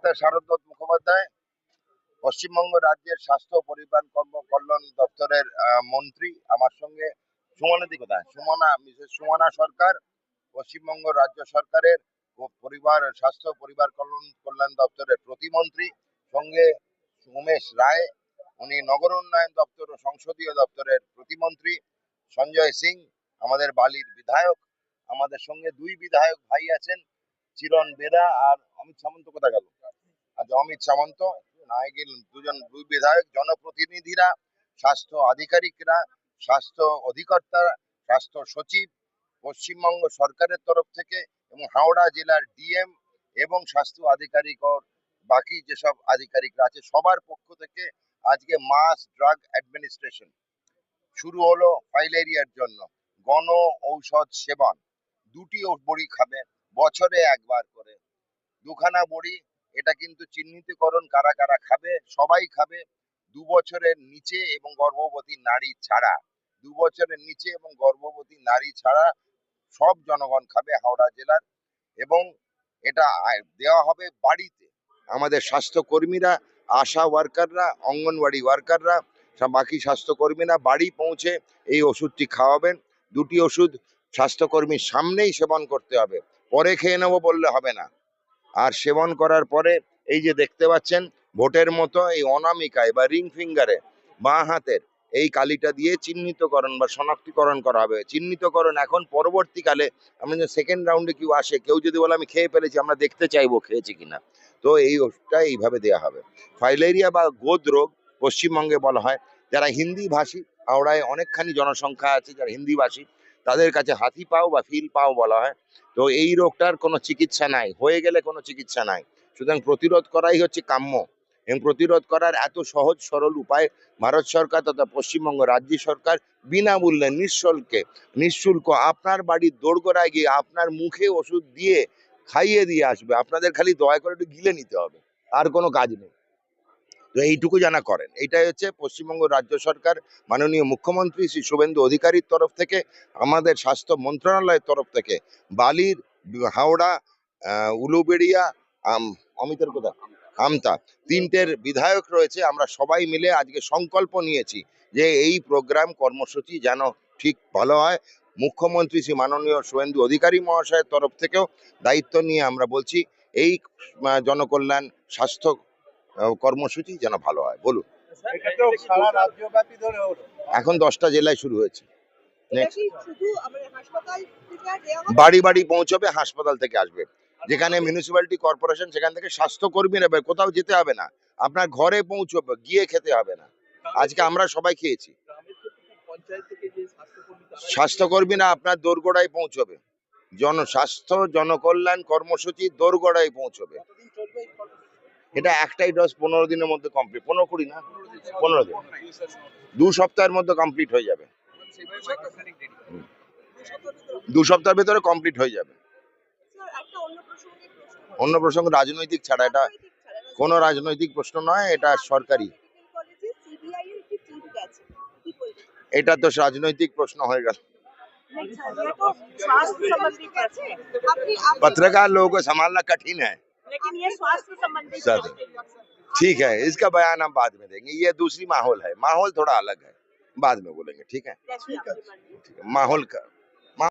Doctor শারদত্ত Mukhopadhyay, Paschimbanga রাজ্যের স্বাস্থ্য ও পরিবার কল্যাণ দপ্তরের মন্ত্রী। আমার সঙ্গে সুমনাদি কোথায়? মিসেস সুমনা সরকার, পশ্চিমবঙ্গ রাজ্য সরকারের স্বাস্থ্য পরিবার কল্যাণ দপ্তরের প্রতিমন্ত্রী। সঙ্গে উমেশ রায়, উনি নগর উন্নয়ন দপ্তর ও সংসদীয় দপ্তরের প্রতিমন্ত্রী। সঞ্জয় সিং, আমাদের বালির বিধায়ক। আমাদের সঙ্গে দুই বিধায়ক ভাই আছেন, চিরণ বেরা আর অমিত সামন্ত। কোথায় গেল? আচ্ছা, অমিত সামন্ত দুই বিধায়ক, জনপ্রতিনিধিরা, স্বাস্থ্য আধিকারিকরা, স্বাস্থ্য অধিকর্তা, স্বাস্থ্য সচিব, পশ্চিমবঙ্গ সরকারের তরফ থেকে এবং হাওড়া জেলার ডিএম এবং স্বাস্থ্য আধিকারিক ও বাকি যেসব আধিকারিকরা আছে সবার পক্ষ থেকে আজকে মাস ড্রাগ অ্যাডমিনিস্ট্রেশন শুরু হলো। ফাইলেরিয়ার জন্য গণ ঔষধ সেবন, দুটি বড়ি খাবে বছরে একবার করে, দুখানা বড়ি। এটা কিন্তু চিহ্নিতকরণ কারা কারা খাবে, সবাই খাবে। 2 বছরের নিচে এবং গর্ভবতী নারী ছাড়া, 2 বছরের নিচে এবং গর্ভবতী নারী ছাড়া সব জনগণ খাবে হাওড়া জেলার। এবং এটা দেওয়া হবে বাড়িতে। আমাদের স্বাস্থ্যকর্মীরা, আশা ওয়ার্কাররা, অঙ্গনওয়াড়ি ওয়ার্কাররা, বাকি স্বাস্থ্যকর্মীরা বাড়ি পৌঁছে এই ওষুধটি খাওয়াবেন। দুটি ওষুধ স্বাস্থ্যকর্মীর সামনেই সেবন করতে হবে, পরে খেয়ে নেবো বললে হবে না। আর সেবন করার পরে এই যে দেখতে পাচ্ছেন ভোটের মতো এই অনামিকায় বা রিং ফিঙ্গারে বাঁ হাতের এই কালিটা দিয়ে চিহ্নিতকরণ বা শনাক্তিকরণ করা হবে। চিহ্নিতকরণ এখন পরবর্তীকালে আমরা যে সেকেন্ড রাউন্ডে কেউ আসে, কেউ যদি বলে আমি খেয়ে ফেলেছি, আমরা দেখতে চাইবো খেয়েছি কিনা। তো এই ওষুধটা এইভাবে দেওয়া হবে। ফাইলেরিয়া বা গোদ রোগ পশ্চিমবঙ্গে বলা হয়, যারা হিন্দি ভাষী, হাওড়ায় অনেকখানি জনসংখ্যা আছে যারা হিন্দি ভাষী, তাদের কাছে হাতি পাও বা ফিল পাও বলা হয়। তো এই রোগটার কোনো চিকিৎসা নাই, হয়ে গেলে কোনো চিকিৎসা নাই। সুতরাং প্রতিরোধ করাই হচ্ছে কাম্য। এবং প্রতিরোধ করার এত সহজ সরল উপায় ভারত সরকার তথা পশ্চিমবঙ্গ রাজ্য সরকার বিনামূল্যে নিঃশুল্ক আপনার বাড়ির দোরগোড়ায় গিয়ে আপনার মুখে ওষুধ দিয়ে খাইয়ে দিয়ে আসবে। আপনাদের খালি দয়া করে একটু গিলে নিতে হবে, আর কোনো কাজ নেই। তো এইটুকু জানা করেন। এইটাই হচ্ছে পশ্চিমবঙ্গ রাজ্য সরকার মাননীয় মুখ্যমন্ত্রী শ্রী শুভেন্দু অধিকারীর তরফ থেকে, আমাদের স্বাস্থ্য মন্ত্রণালয়ের তরফ থেকে, বালির, হাওড়া, উলুবেড়িয়া, অমিতের কোথায়, আমতা, তিনটের বিধায়ক রয়েছে। আমরা সবাই মিলে আজকে সংকল্প নিয়েছি যে এই প্রোগ্রাম কর্মসূচি যেন ঠিক ভালো হয়। মুখ্যমন্ত্রী শ্রী মাননীয় শুভেন্দু অধিকারী মহাশয়ের তরফ থেকেও দায়িত্ব নিয়ে আমরা বলছি এই জনকল্যাণ স্বাস্থ্য কর্মসূচি যেন ভালো হয়। বলুন, এখন 10টা জেলায় শুরু হয়েছে। বাড়ি বাড়ি পৌঁছবে, হাসপাতাল থেকে আসবে। যেখানে মিউনিসিপ্যালিটি কর্পোরেশন সেখান থেকে স্বাস্থ্যকর্মী নেবে, কোথাও যেতে হবে না, আপনার ঘরে পৌঁছবে, গিয়ে খেতে হবে না। আজকে আমরা সবাই খেয়েছি। স্বাস্থ্যকর্মীরা আপনার দোরগোড়ায় পৌঁছবে, জনস্বাস্থ্য জনকল্যাণ কর্মসূচি দোরগোড়ায় পৌঁছবে। এটা একটাই ডোজ 15 দিনের মধ্যে কমপ্লিট, 15-20 না, 15 দিন, 2 সপ্তাহের মধ্যে কমপ্লিট হয়ে যাবে। 2 সপ্তাহের ভেতরে কমপ্লিট হয়ে যাবে। অন্য প্রসঙ্গ রাজনৈতিক ছাড়া, এটা কোনো রাজনৈতিক প্রশ্ন নয়, এটা সরকারি। এটা তো রাজনৈতিক প্রশ্ন হয়ে গেল। पत्रकार लोगों को संभालना कठिन है, लेकिन ये स्वास्थ्य संबंधी ठीक है। इसका बयान हम बाद में देंगे, ये दूसरी माहौल है, माहौल थोड़ा अलग है, बाद में बोलेंगे। ठीक है, माहौल का